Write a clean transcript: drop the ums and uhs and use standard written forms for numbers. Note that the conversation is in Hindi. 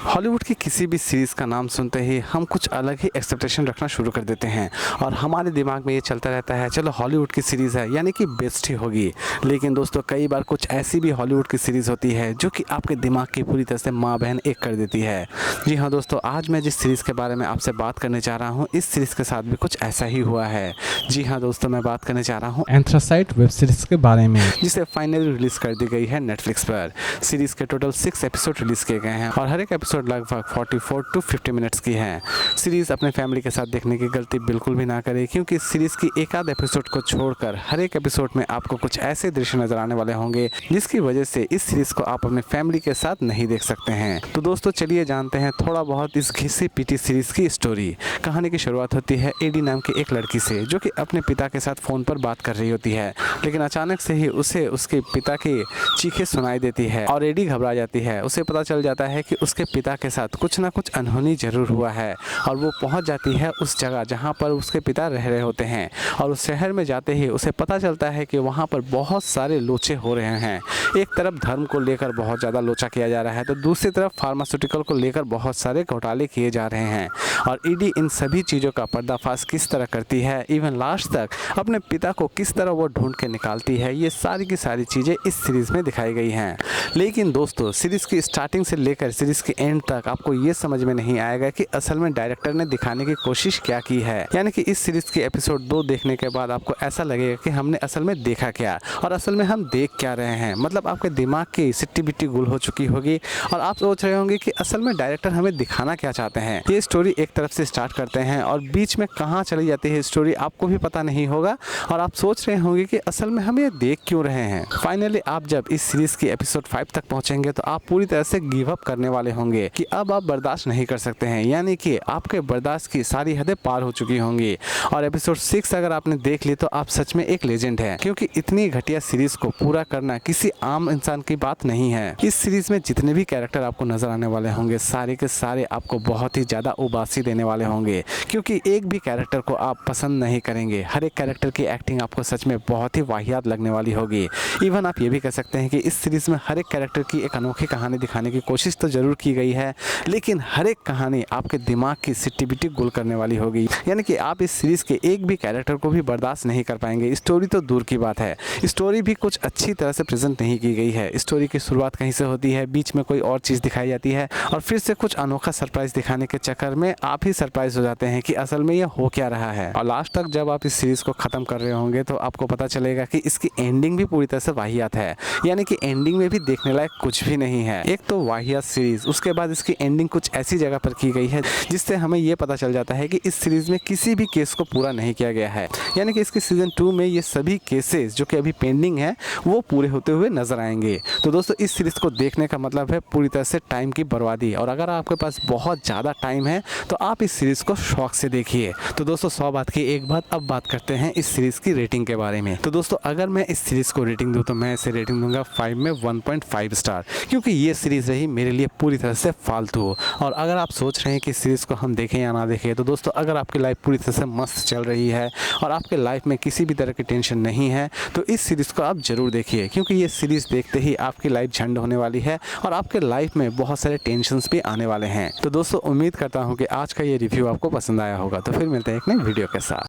हॉलीवुड की किसी भी सीरीज़ का नाम सुनते ही हम कुछ अलग ही एक्सपेक्टेशन रखना शुरू कर देते हैं और हमारे दिमाग में ये चलता रहता है, चलो हॉलीवुड की सीरीज़ है यानी कि बेस्ट ही होगी। लेकिन दोस्तों, कई बार कुछ ऐसी भी हॉलीवुड की सीरीज़ होती है जो कि आपके दिमाग की पूरी तरह से माँ बहन एक कर देती है। जी हाँ दोस्तों, आज मैं जिस सीरीज़ के बारे में आपसे बात करने जा रहा हूँ, इस सीरीज़ के साथ भी कुछ ऐसा ही हुआ है। जी हाँ दोस्तों, मैं बात करने जा रहा हूँ एंथ्रासाइट वेब सीरीज के बारे में, जिसे फाइनली रिलीज़ कर दी गई है नेटफ्लिक्स पर। सीरीज़ के टोटल 6 एपिसोड रिलीज़ किए गए हैं और हर एक एपिसोड लगभग 44 टू 50 मिनट्स की है। सीरीज़ अपने फैमिली के साथ देखने की गलती बिल्कुल भी ना करें, क्योंकि इस सीरीज़ की एक आध एपिसोड को छोड़कर हर एक एपिसोड में आपको कुछ ऐसे दृश्य नजर आने वाले होंगे जिसकी वजह से इस सीरीज़ को आप अपने फैमिली के साथ नहीं देख सकते हैं। तो दोस्तों, चलिए जानते हैं थोड़ा बहुत इस घिसी पीटी सीरीज़ की स्टोरी। कहानी की शुरुआत होती है एडी नाम की एक लड़की से, जो कि अपने पिता के साथ फ़ोन पर बात कर रही होती है, लेकिन अचानक से ही उसे उसके पिता की चीखें सुनाई देती है और एडी घबरा जाती है। उसे पता चल जाता है कि उसके पिता के साथ कुछ ना कुछ अनहोनी जरूर हुआ है और वो पहुंच जाती है उस जगह जहां पर उसके पिता रह रहे होते हैं। और उस शहर में जाते ही उसे पता चलता है कि वहां पर बहुत सारे लोचे हो रहे हैं। एक तरफ धर्म को लेकर बहुत ज़्यादा लोचा किया जा रहा है, तो दूसरी तरफ फार्मास्यूटिकल को लेकर बहुत सारे घोटाले किए जा रहे हैं। और ईडी इन सभी चीज़ों का पर्दाफाश किस तरह करती है, इवन लास्ट तक अपने पिता को किस तरह वो ढूंढ के निकालती है, ये सारी की सारी चीज़ें इस सीरीज़ में दिखाई गई हैं। लेकिन दोस्तों, सीरीज़ की स्टार्टिंग से लेकर सीरीज़ के एंड तक आपको ये समझ में नहीं आएगा कि असल में डायरेक्टर ने दिखाने की कोशिश क्या की है। यानी कि इस सीरीज़ की एपिसोड 2 देखने के बाद आपको ऐसा लगेगा कि हमने असल में देखा क्या और असल में हम देख क्या रहे हैं। मतलब आपके दिमाग की सिट्टी बिट्टी गुल हो चुकी होगी और आप सोच रहे होंगे कि असल में डायरेक्टर हमें दिखाना क्या चाहते हैं। ये स्टोरी एक तरफ से स्टार्ट करते हैं और बीच में कहाँ चली जाती है स्टोरी आपको भी पता नहीं होगा और आप सोच रहे होंगे कि असल में हम ये देख क्यों रहे हैं। फाइनली आप जब इस सीरीज़ की एपिसोड 5 तक पहुंचेंगे तो आप पूरी तरह से गिव अप करने वाले होंगे कि अब आप बर्दाश्त नहीं कर सकते हैं, यानी कि आपके बर्दाश्त की सारी हदें पार हो चुकी होंगी। और एपिसोड 6 अगर आपने देख ली तो आप सच में एक लेजेंड हैं, क्योंकि इतनी घटिया सीरीज़ को पूरा करना किसी आम इंसान की बात नहीं है। इस सीरीज़ में जितने भी कैरेक्टर आपको नजर आने वाले होंगे, सारे के सारे आपको बहुत ही ज़्यादा उबासी देने वाले होंगे, क्योंकि एक भी कैरेक्टर को आप पसंद नहीं करेंगे। हर एक कैरेक्टर की एक्टिंग आपको सच में बहुत ही वाहियात लगने वाली होगी। इवन आप ये भी कह सकते हैं कि इस सीरीज़ में हर एक कैरेक्टर की एक अनोखी कहानी दिखाने की कोशिश तो ज़रूर की गई है, लेकिन हर एक कहानी आपके दिमाग की सिट्टी बिट्टी गुल करने वाली होगी। यानी कि आप इस सीरीज़ के एक भी कैरेक्टर को भी बर्दाश्त नहीं कर पाएंगे। स्टोरी तो दूर की बात है, स्टोरी भी कुछ अच्छी तरह से प्रेजेंट नहीं की गई है। स्टोरी की शुरुआत कहीं से होती है, बीच में कोई और चीज़ दिखाई जाती है और फिर से कुछ अनोखा सरप्राइज़ दिखाने के चक्कर में आप ही सरप्राइज हो जाते हैं कि असल में यह हो क्या रहा है। और लास्ट तक जब आप इस सीरीज़ को ख़त्म कर रहे होंगे तो आपको पता चलेगा कि इसकी एंडिंग भी पूरी तरह से वाहियात है। यानी कि एंडिंग में भी देखने लायक कुछ भी नहीं है। एक तो वाहियात सीरीज़, उसके बाद इसकी एंडिंग कुछ ऐसी जगह पर की गई है जिससे हमें ये पता चल जाता है कि इस सीरीज़ में किसी भी केस को पूरा नहीं किया गया है। यानी कि इसके सीज़न 2 में ये सभी केसेस जो कि अभी पेंडिंग है वो पूरे होते हुए नजर आएंगे। तो दोस्तों, इस सीरीज़ को देखने का मतलब है पूरी तरह से टाइम की बर्बादी, और अगर आपके पास बहुत ज़्यादा टाइम है तो आप इस सीरीज़ को शौक से देखिए। तो दोस्तों, 100 बात की एक बात, अब बात करते हैं इस सीरीज़ की रेटिंग के बारे में। तो दोस्तों, अगर मैं इस सीरीज़ को रेटिंग दूँ तो मैं इसे रेटिंग दूंगा 5 में 1.5 स्टार, क्योंकि ये सीरीज़ रही मेरे लिए पूरी तरह से फालतू। और अगर आप सोच रहे हैं कि सीरीज़ को हम देखें या ना देखें, तो दोस्तों, अगर आपकी लाइफ पूरी तरह से मस्त चल रही है और आपके लाइफ में किसी भी तरह की टेंशन नहीं है तो इस सीरीज़ को आप ज़रूर देखिए, क्योंकि ये सीरीज़ देखते ही आपकी लाइफ झंड होने वाली है और आपके लाइफ में बहुत सारे टेंशन्स भी आने वाले हैं। तो दोस्तों, उम्मीद करता हूँ कि आज का ये रिव्यू आपको पसंद आया होगा। तो फिर मिलते हैं एक नई वीडियो के साथ।